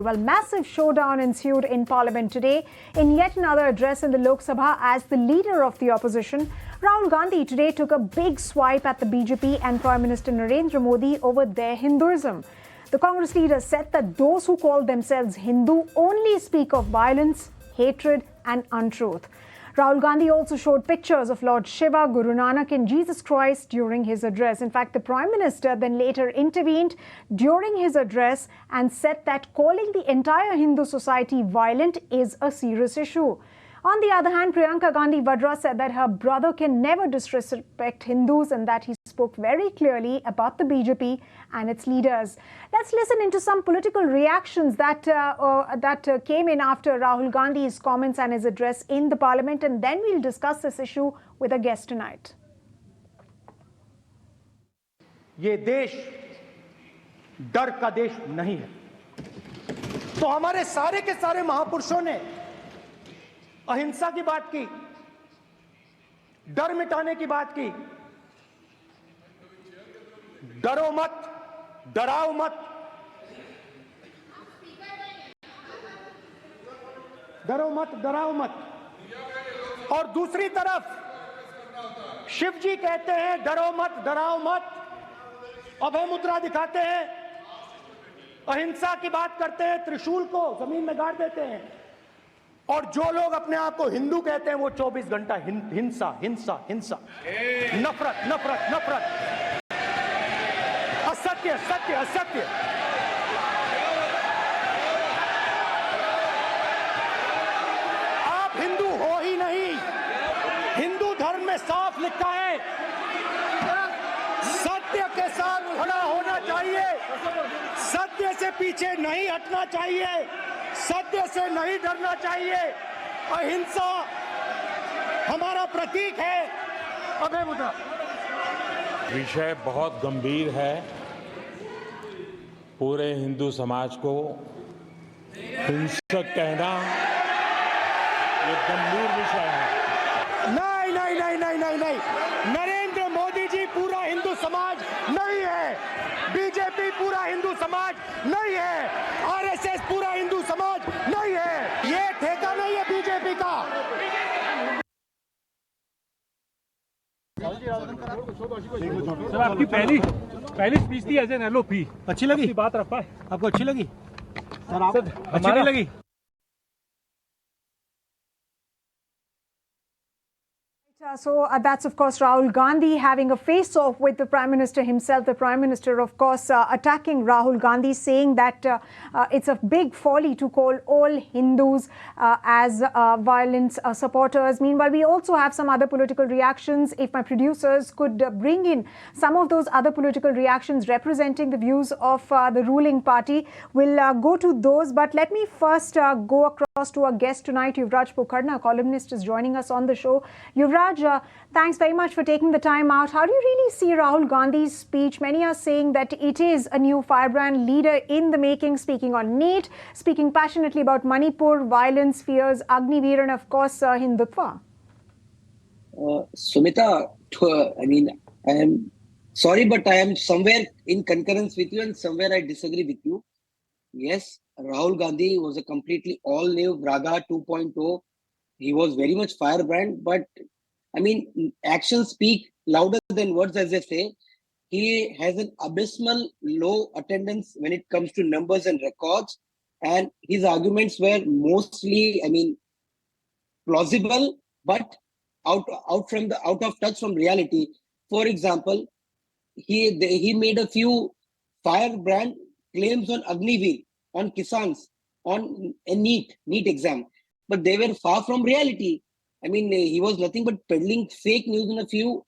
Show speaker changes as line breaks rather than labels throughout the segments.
Well, massive showdown ensued in Parliament today in yet another address in the Lok Sabha as the leader of the opposition. Rahul Gandhi today took a big swipe at the BJP and Prime Minister Narendra Modi over their Hinduism. The Congress leader said that those who call themselves Hindu only speak of violence, hatred and untruth. Rahul Gandhi also showed pictures of Lord Shiva, Guru Nanak and Jesus Christ during his address. In fact, the Prime Minister then later intervened during his address and said that calling the entire Hindu society violent is a serious issue. On the other hand, Priyanka Gandhi Vadra said that her brother can never disrespect Hindus and that he spoke very clearly about the BJP and its leaders. Let's listen into some political reactions that came in after Rahul Gandhi's comments and his address in the parliament, and then we'll discuss this issue with a guest tonight.
ये देश डर का देश नहीं है। तो हमारे सारे के सारे महापुरुषों ने अहिंसा की बात की, डर मिटाने की बात की। डरो मत, डराओ मत, डरो मत, डराओ मत। और दूसरी तरफ शिव जी कहते हैं डरो मत, डराओ मत, अभय मुद्रा दिखाते हैं, अहिंसा की बात करते हैं, त्रिशूल को जमीन में गाड़ देते हैं। और जो लोग अपने आप को हिंदू कहते हैं वो 24 घंटा हिंसा हिंसा हिंसा, नफरत नफरत नफरत, असत्य सत्य असत्य। आप हिंदू हो ही नहीं। हिंदू धर्म में साफ लिखा है सत्य के साथ खड़ा होना चाहिए, सत्य से पीछे नहीं हटना चाहिए, सत्य से नहीं डरना चाहिए। अहिंसा हमारा प्रतीक है। अभय मुद्रा।
विषय बहुत गंभीर है। पूरे हिंदू समाज को हिंसक कहना ये गंभीर विषय है।
नहीं नहीं नहीं नहीं नहीं नहीं, नरेंद्र मोदी जी पूरा हिंदू समाज नहीं है, बीजेपी पूरा हिंदू समाज नहीं है, आरएसएस पूरा हिंदू समाज नहीं है। ये ठेका नहीं है बीजेपी का।
सर, आपकी पहली स्पीच थी एज एन एलओपी,
अच्छी लगी?
बात रख पाए?
आपको अच्छी लगी?
सर,
अच्छी नहीं लगी?
So that's, of course, Rahul Gandhi having a face-off with the Prime Minister himself. The Prime Minister, of course, attacking Rahul Gandhi, saying that it's a big folly to call all Hindus as violence supporters. Meanwhile, we also have some other political reactions. If my producers could bring in some of those other political reactions representing the views of the ruling party, we'll go to those. But let me first go across to our guest tonight, Yuvraj Pokharna, columnist, is joining us on the show. Yuvraj, thanks very much for taking the time out. How do you really see Rahul Gandhi's speech? Many are saying that it is a new firebrand leader in the making, speaking on NEET, speaking passionately about Manipur, violence, fears, Agniveer, and of course, Hindutva.
Sumita, I mean, I am sorry, but I am somewhere in concurrence with you and somewhere I disagree with you. Yes, Rahul Gandhi was a completely all-new Radha 2.0. He was very much firebrand, but I mean, actions speak louder than words, as they say. He has an abysmal low attendance when it comes to numbers and records. And his arguments were mostly, I mean, plausible, but out of touch from reality. For example, he made a few firebrand claims on Agniveer, on Kisans, on a NEET exam, but they were far from reality. I mean, he was nothing but peddling fake news in a few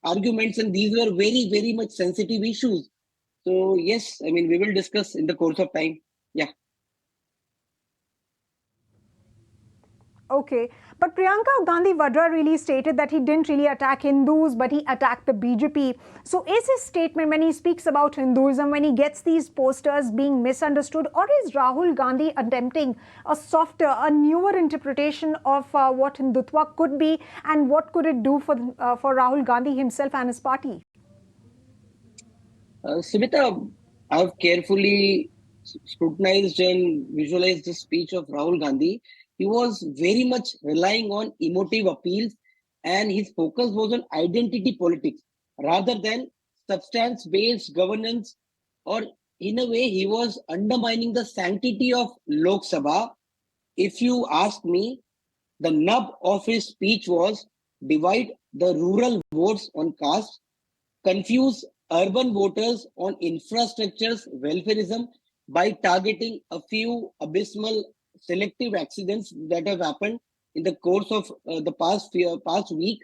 arguments, and these were very, very much sensitive issues. So, yes, I mean, we will discuss in the course of time. Yeah.
Okay, but Priyanka Gandhi Vadra really stated that he didn't really attack Hindus, but he attacked the BJP. So is his statement, when he speaks about Hinduism, when he gets these posters, being misunderstood, or is Rahul Gandhi attempting a softer, a newer interpretation of what Hindutva could be and what could it do for Rahul Gandhi himself and his party?
Smita, I've carefully scrutinized and visualized the speech of Rahul Gandhi, he was very much relying on emotive appeals, and his focus was on identity politics rather than substance-based governance. Or in a way, he was undermining the sanctity of Lok Sabha. If you ask me, the nub of his speech was divide the rural votes on caste, confuse urban voters on infrastructure's welfareism by targeting a few abysmal selective accidents that have happened in the course of the past week.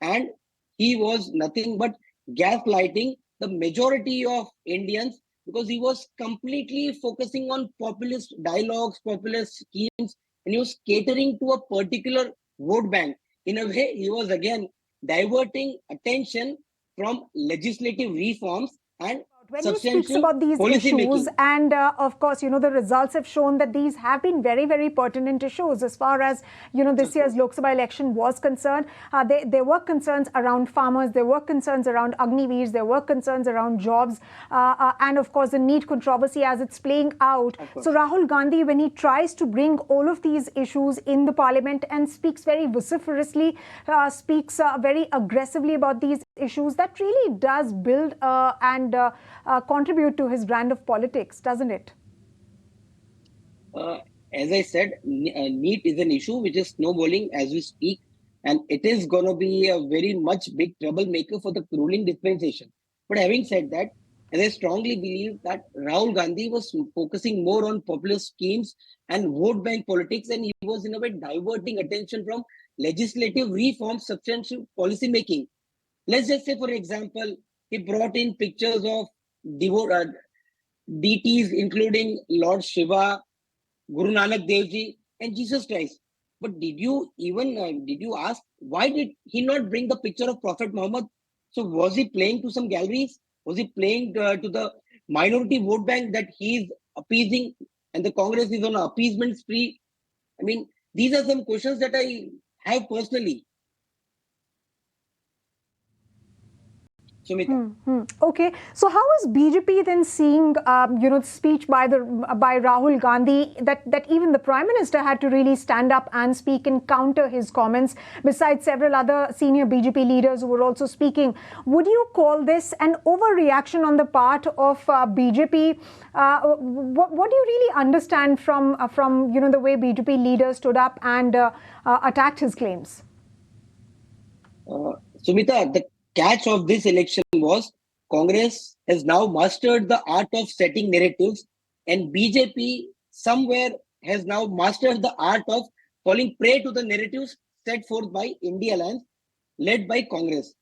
And he was nothing but gaslighting the majority of Indians, because he was completely focusing on populist dialogues, populist schemes, and he was catering to a particular vote bank. In a way, he was again diverting attention from legislative reforms and
when he speaks
substantial
about these
policy
issues,
making.
and of course, the results have shown that these have been very, very pertinent issues as far as, this year's Lok Sabha election was concerned. There were concerns around farmers, there were concerns around Agniveers, there were concerns around jobs, and of course, the NEET controversy as it's playing out. So Rahul Gandhi, when he tries to bring all of these issues in the parliament and speaks very vociferously, speaks very aggressively about these issues, that really does build and contribute to his brand of politics, doesn't it?
As I said, NEET is an issue which is snowballing as we speak, and it is going to be a very much big troublemaker for the ruling dispensation. But having said that, as I strongly believe that Rahul Gandhi was focusing more on populist schemes and vote bank politics, and he was in a way diverting attention from legislative reform, substantial policy making. Let's just say, for example, he brought in pictures of deities, including Lord Shiva, Guru Nanak Dev Ji, and Jesus Christ. But did you ask why did he not bring the picture of Prophet Muhammad? So was he playing to some galleries? Was he playing to the minority vote bank that he's appeasing, and the Congress is on an appeasement spree? I mean, these are some questions that I have personally.
Okay, so how is BJP then seeing, speech by Rahul Gandhi that even the Prime Minister had to really stand up and speak and counter his comments, besides several other senior BJP leaders who were also speaking? Would you call this an overreaction on the part of BJP? What do you really understand from the way BJP leaders stood up and attacked his claims?
Sumita, the catch of this election was Congress has now mastered the art of setting narratives, and BJP somewhere has now mastered the art of falling prey to the narratives set forth by India Alliance, led by Congress.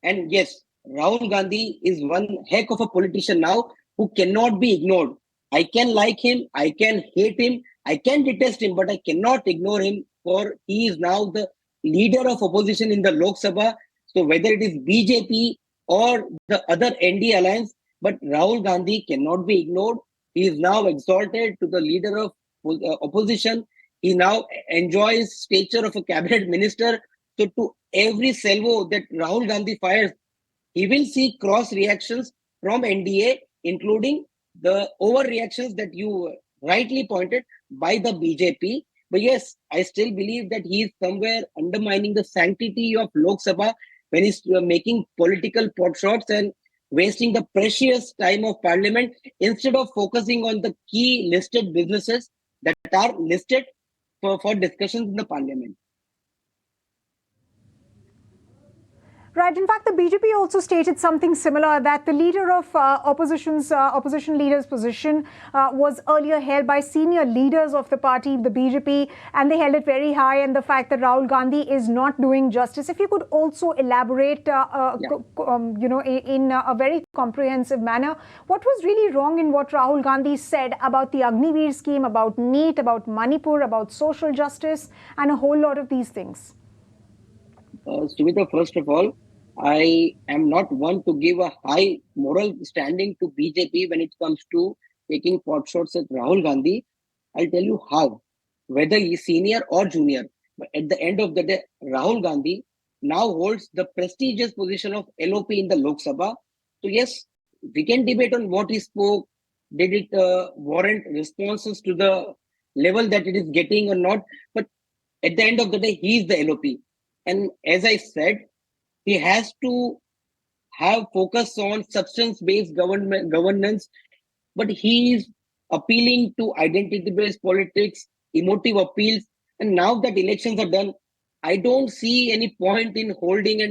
And yes, Rahul Gandhi is one heck of a politician now who cannot be ignored. I can like him, I can hate him, I can detest him, but I cannot ignore him, for he is now the leader of opposition in the Lok Sabha. So whether it is BJP or the other NDA alliance, but Rahul Gandhi cannot be ignored. He is now exalted to the leader of opposition. He now enjoys stature of a cabinet minister. So to every salvo that Rahul Gandhi fires, he will see cross reactions from NDA, including the overreactions that you rightly pointed by the BJP. But yes, I still believe that he is somewhere undermining the sanctity of Lok Sabha when he's making political pot shots and wasting the precious time of parliament instead of focusing on the key listed businesses that are listed for discussions in the parliament.
Right. In fact, the BJP also stated something similar, that the leader of opposition leader's position was earlier held by senior leaders of the party, the BJP, and they held it very high. And the fact that Rahul Gandhi is not doing justice. If you could also elaborate, in a very comprehensive manner, what was really wrong in what Rahul Gandhi said about the Agniveer scheme, about NEET, about Manipur, about social justice, and a whole lot of these things?
Sumita, first of all, I am not one to give a high moral standing to BJP when it comes to taking pot shots at Rahul Gandhi. I'll tell you how. Whether he's senior or junior, but at the end of the day, Rahul Gandhi now holds the prestigious position of LOP in the Lok Sabha. So yes, we can debate on what he spoke, did it warrant responses to the level that it is getting or not? But at the end of the day, he is the LOP. And as I said, he has to have focus on substance-based governance, but he is appealing to identity-based politics, emotive appeals. And now that elections are done, I don't see any point in holding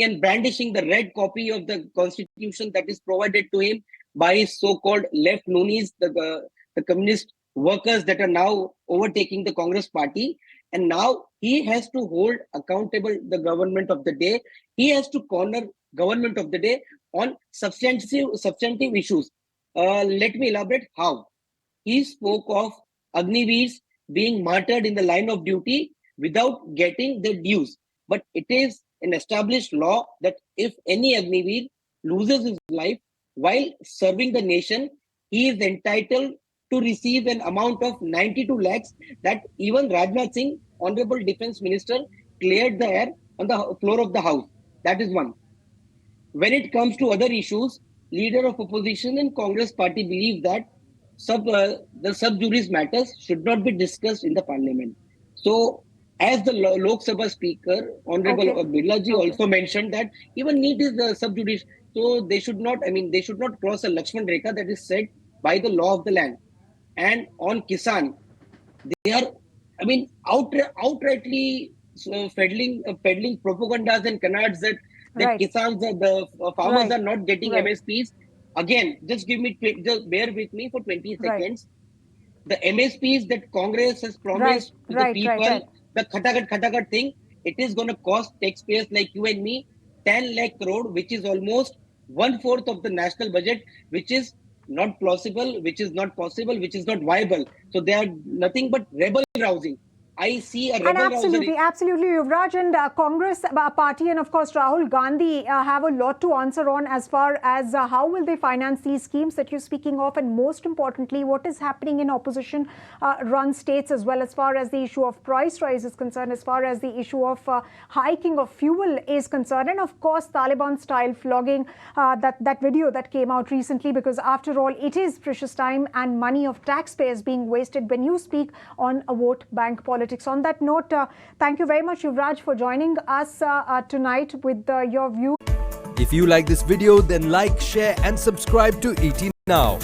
and brandishing the red copy of the constitution that is provided to him by his so-called left loonies, the communist workers that are now overtaking the Congress party. And now he has to hold accountable the government of the day. He has to corner government of the day on substantive issues. Let me elaborate how. He spoke of Agniveers being martyred in the line of duty without getting their dues. But it is an established law that if any Agniveer loses his life while serving the nation, he is entitled to receive an amount of 92 lakhs that even Rajnath Singh, Honorable Defense Minister, cleared the air on the floor of the House. That is one. When it comes to other issues, leader of opposition and Congress party believe that the sub judice matters should not be discussed in the parliament. So, as the Lok Sabha Speaker, Honorable Birla ji also mentioned that even NEET is sub judice. So they should not cross a Lakshman Rekha that is set by the law of the land. And on Kisan, they are, outrightly peddling propagandas and canards that
Right.
Kisans, the farmers are not getting MSPs. Again, just bear with me for 20 seconds. The MSPs that Congress has promised to the people, the khatagat thing, it is going to cost taxpayers like you and me 10 lakh crore, which is almost 1/4 of the national budget, which is not plausible, which is not possible, which is not viable. So they are nothing but rebel rousing. I see a rebel rousing.
Absolutely, Yuvraj, and Congress party and of course Rahul Gandhi have a lot to answer on as far as how will they finance these schemes that you're speaking of, and most importantly, what is happening in opposition run states as well, as far as the issue of price rise is concerned, as far as the issue of hiking of fuel is concerned, and of course Taliban style flogging, that video that came out recently, because after all it is precious time and money of taxpayers being wasted when you speak on a vote bank politics. On that note, thank you very much, Yuvraj, for joining us tonight with your view.
If you like this video, then like, share and subscribe to ET Now.